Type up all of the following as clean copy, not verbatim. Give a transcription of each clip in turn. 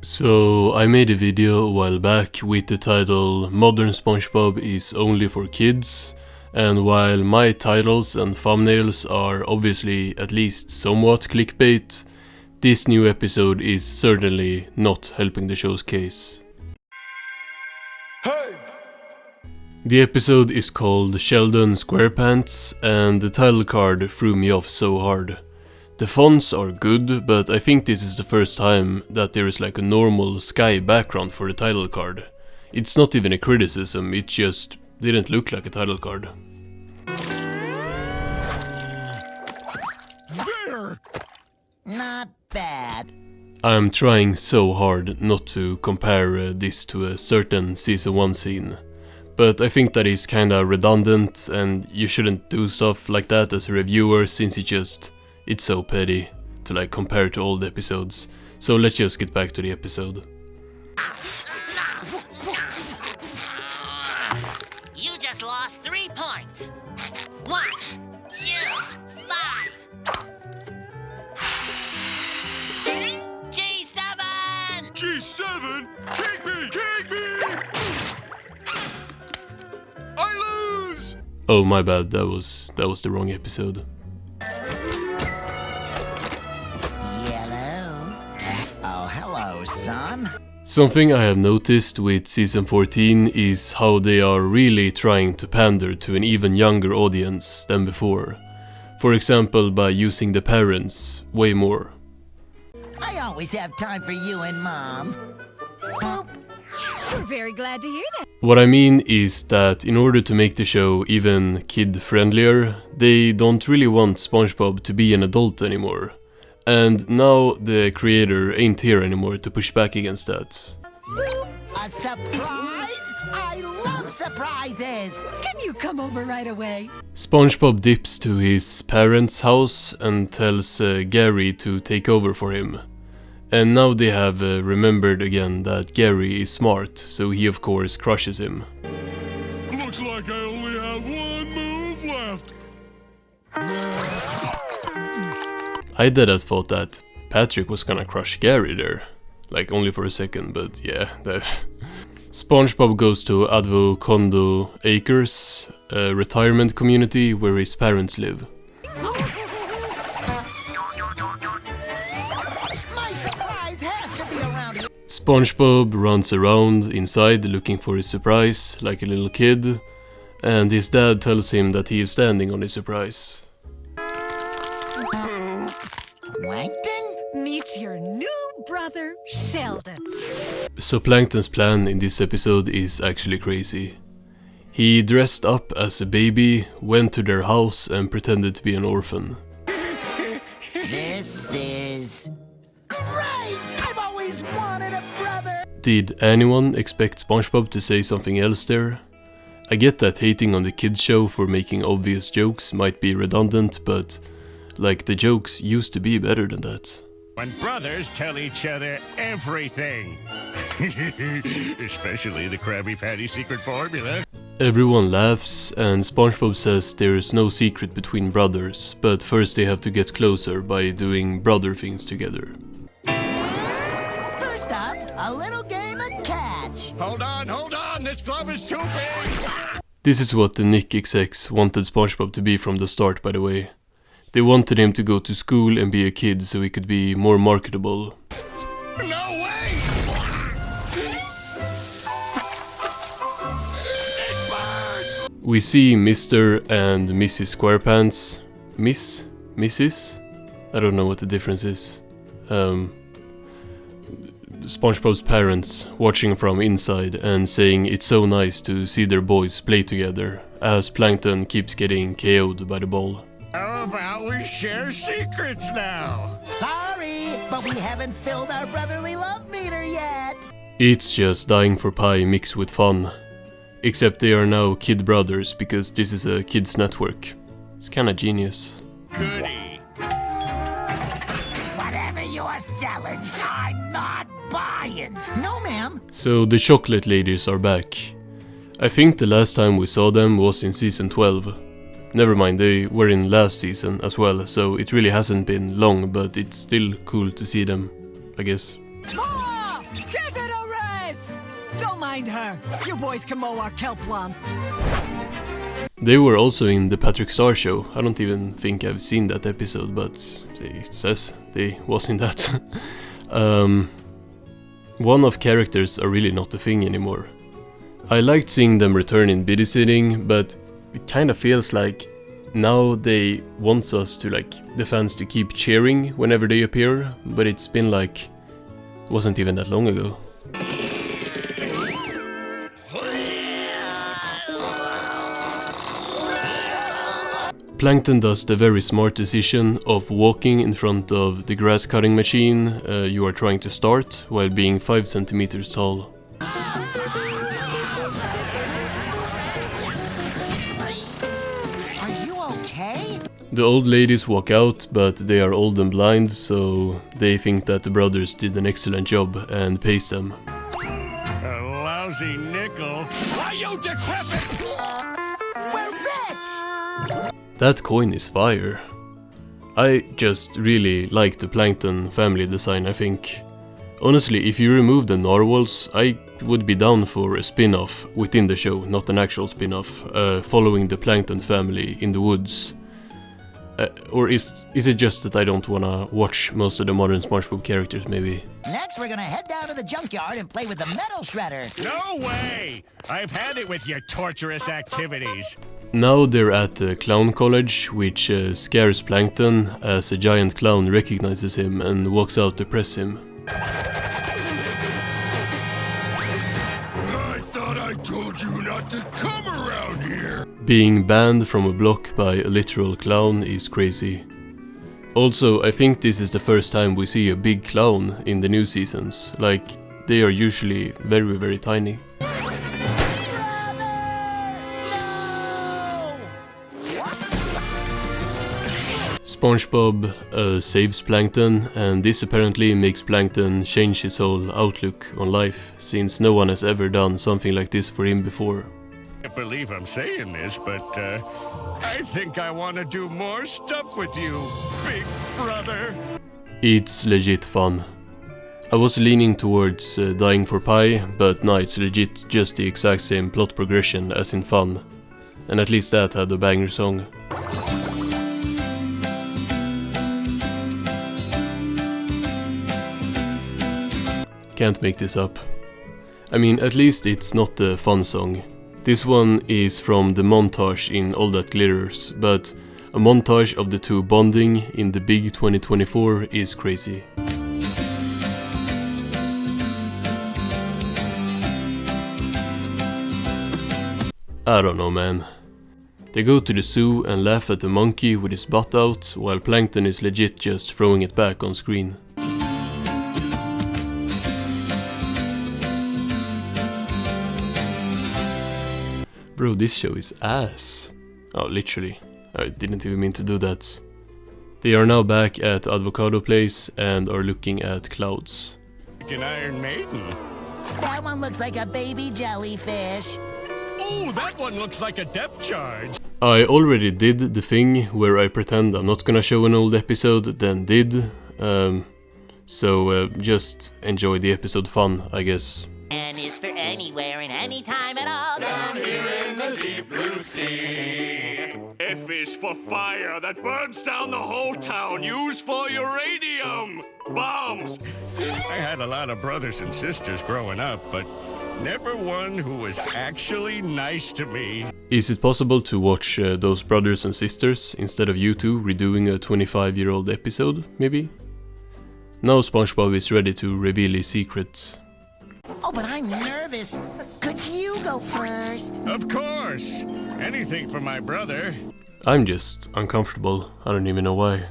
So I made a video a while back with the title "Modern Spongebob is only for kids", and while my titles and thumbnails are obviously at least somewhat clickbait, this new episode is certainly not helping the show's case. Hey! The episode is called Sheldon Squarepants, and the title card threw me off so hard. The fonts are good, but I think this is the first time that there is like a normal sky background for the title card. It's not even a criticism, it just didn't look like a title card. There! Not bad. I'm trying so hard not to compare this to a certain season 1 scene. But I think that is kinda redundant and you shouldn't do stuff like that as a reviewer since it's so petty to like compare to old episodes. So let's just get back to the episode. You just lost 3 points. 1, 2, 5. G7! G7? Kick me! Kick me! I lose! Oh my bad, that was the wrong episode. Son? Something I have noticed with season 14 is how they are really trying to pander to an even younger audience than before. For example, by using the parents way more. I always have time for you and Mom. Boop. We're very glad to hear that. What I mean is that in order to make the show even kid-friendlier, they don't really want SpongeBob to be an adult anymore. And now the creator ain't here anymore to push back against that. A surprise? I love surprises! Can you come over right away? SpongeBob dips to his parents' house and tells Gary to take over for him. And now they have remembered again that Gary is smart, so he of course crushes him. Looks like I only have one move left. I did have thought that Patrick was gonna crush Gary there. Like only for a second, but yeah. SpongeBob goes to Advo Condo Acres, a retirement community where his parents live. My surprise has to be around here. SpongeBob runs around inside looking for his surprise, like a little kid, and his dad tells him that he is standing on his surprise. Plankton? Meet your new brother, Sheldon. So Plankton's plan in this episode is actually crazy. He dressed up as a baby, went to their house and pretended to be an orphan. This is great! I've always wanted a brother! Did anyone expect SpongeBob to say something else there? I get that hating on the kids show for making obvious jokes might be redundant, but like the jokes used to be better than that. When brothers tell each other everything. Especially the Krabby Patty secret formula. Everyone laughs and SpongeBob says there is no secret between brothers, but first they have to get closer by doing brother things together. First up, a little game of catch. Hold on, this glove is too big! This is what the Nick execs wanted SpongeBob to be from the start, by the way. They wanted him to go to school and be a kid so he could be more marketable. No way! We see Mr. and Mrs. Squarepants. Mrs? I don't know what the difference is. SpongeBob's parents watching from inside and saying it's so nice to see their boys play together as Plankton keeps getting KO'd by the ball. How about we share secrets now? Sorry, but we haven't filled our brotherly love meter yet. It's just dying for pie mixed with fun. Except they are now kid brothers because this is a kids network. It's kinda genius. Goody. Whatever you're selling, I'm not buying. No, ma'am. So the chocolate ladies are back. I think the last time we saw them was in season 12. Never mind, they were in last season as well, so it really hasn't been long, but it's still cool to see them, I guess. Ah! Give it a rest! Don't mind her. You boys can mow our kelp lawn. They were also in the Patrick Star show. I don't even think I've seen that episode, but it says they was in that. One-off characters are really not a thing anymore. I liked seeing them return in Biddy Sitting, but it kind of feels like now they want us to, like, the fans to keep cheering whenever they appear, but it's been like, it wasn't even that long ago. Plankton does the very smart decision of walking in front of the grass cutting machine you are trying to start while being 5 centimeters tall. Are you okay? The old ladies walk out, but they are old and blind, so they think that the brothers did an excellent job and pays them. A lousy nickel. Why, you decrepit! We're rich! That coin is fire. I just really like the Plankton family design, I think. Honestly, if you remove the narwhals, I would be down for a spin-off within the show, not an actual spin-off, following the Plankton family in the woods. Or is it just that I don't wanna watch most of the modern SpongeBob characters, maybe? Next, we're gonna head down to the junkyard and play with the metal shredder. No way! I've had it with your torturous activities. Now they're at the clown college, which scares Plankton as a giant clown recognizes him and walks out to press him. I thought I told you not to come around here. Being banned from a block by a literal clown is crazy. Also, I think this is the first time we see a big clown in the new seasons. Like, they are usually very, very tiny. SpongeBob saves Plankton, and this apparently makes Plankton change his whole outlook on life, since no one has ever done something like this for him before. I can't believe I'm saying this, but I think I want to do more stuff with you, big brother. It's legit fun. I was leaning towards dying for pie, but no, it's legit just the exact same plot progression as in fun. And at least that had a banger song. Can't make this up. I mean, at least it's not the fun song. This one is from the montage in All That Glitters, but a montage of the two bonding in the big 2024 is crazy. I don't know, man. They go to the zoo and laugh at the monkey with his butt out, while Plankton is legit just throwing it back on screen. Bro, this show is ass. Oh, literally. I didn't even mean to do that. They are now back at Avocado Place and are looking at clouds. Like an Iron Maiden. That one looks like a baby jellyfish. Oh, that one looks like a depth charge. I already did the thing where I pretend I'm not gonna show an old episode, then did. So just enjoy the episode fun, I guess. N is for anywhere and anytime at all. Down here in the deep blue sea. F is for fire that burns down the whole town. Use for uranium bombs. I had a lot of brothers and sisters growing up, but never one who was actually nice to me. Is it possible to watch those brothers and sisters instead of you two redoing a 25-year-old episode, maybe? Now SpongeBob is ready to reveal his secret. Oh, but I'm nervous. Could you go first? Of course. Anything for my brother. I'm just uncomfortable. I don't even know why.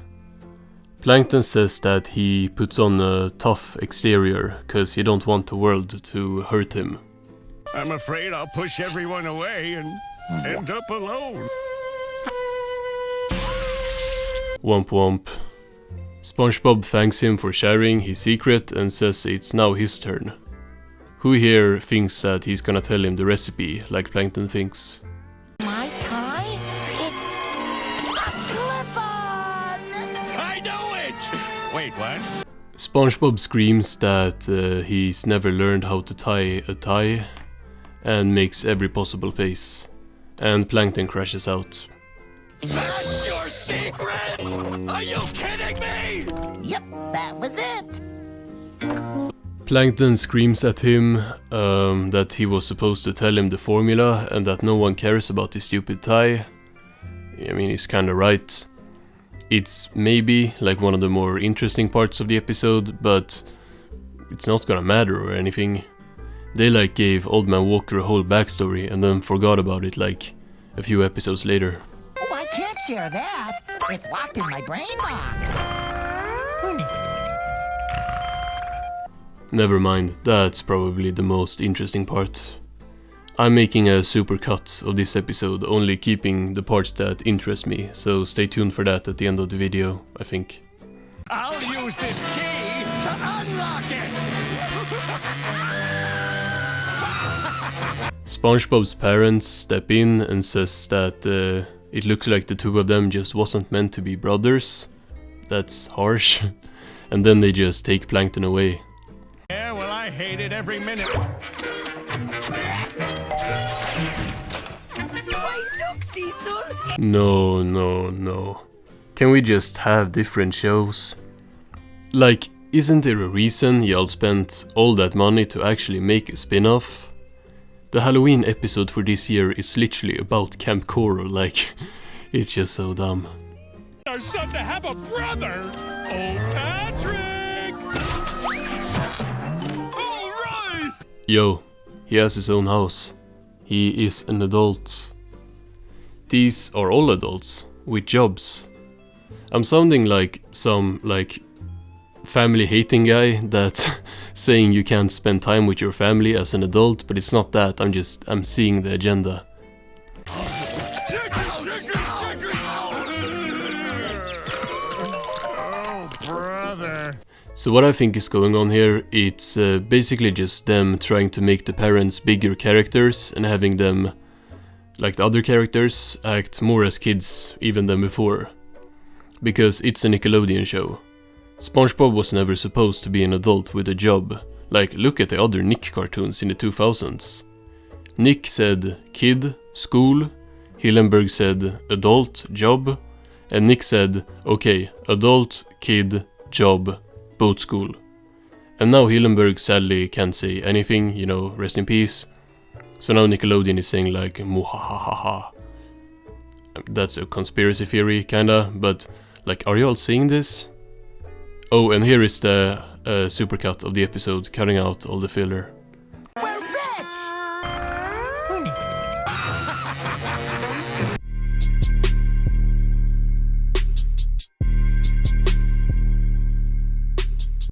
Plankton says that he puts on a tough exterior because he don't want the world to hurt him. I'm afraid I'll push everyone away and end up alone. Womp womp. SpongeBob thanks him for sharing his secret and says it's now his turn. Who here thinks that he's gonna tell him the recipe, like Plankton thinks? My tie? It's a clip-on! I know it! Wait, what? SpongeBob screams that he's never learned how to tie a tie and makes every possible face. And Plankton crashes out. That's your secret? Are you kidding me? Yep, that was it. Plankton screams at him that he was supposed to tell him the formula and that no one cares about his stupid tie. I mean, he's kinda right. It's maybe like one of the more interesting parts of the episode, but it's not gonna matter or anything. They like gave Old Man Walker a whole backstory and then forgot about it like a few episodes later. Oh, I can't share that. It's locked in my brain box. Never mind, that's probably the most interesting part. I'm making a super cut of this episode, only keeping the parts that interest me, so stay tuned for that at the end of the video, I think. I'll use this key to unlock it! SpongeBob's parents step in and says that it looks like the two of them just wasn't meant to be brothers. That's harsh. And then they just take Plankton away. Yeah, well, I hate it every minute. Why, look, Cecil! No. Can we just have different shows? Like, isn't there a reason y'all spent all that money to actually make a spin-off? The Halloween episode for this year is literally about Camp Coral, like, it's just so dumb. Our son to have a brother! Oh, Patrick! All right! Yo, he has his own house. He is an adult. These are all adults, with jobs. I'm sounding like some, family-hating guy that's saying you can't spend time with your family as an adult, but it's not that, I'm seeing the agenda. Oh, brother. So what I think is going on here, it's basically just them trying to make the parents bigger characters and having them, like the other characters, act more as kids even than before. Because it's a Nickelodeon show. SpongeBob was never supposed to be an adult with a job. Like, look at the other Nick cartoons in the 2000s. Nick said kid, school, Hillenburg said adult, job, and Nick said, okay, adult, kid, job, boat school. And now Hillenburg sadly can't say anything, you know, rest in peace. So now Nickelodeon is saying like, muhahaha. That's a conspiracy theory, kinda, but like, are you all seeing this? Oh, and here is the supercut of the episode, cutting out all the filler.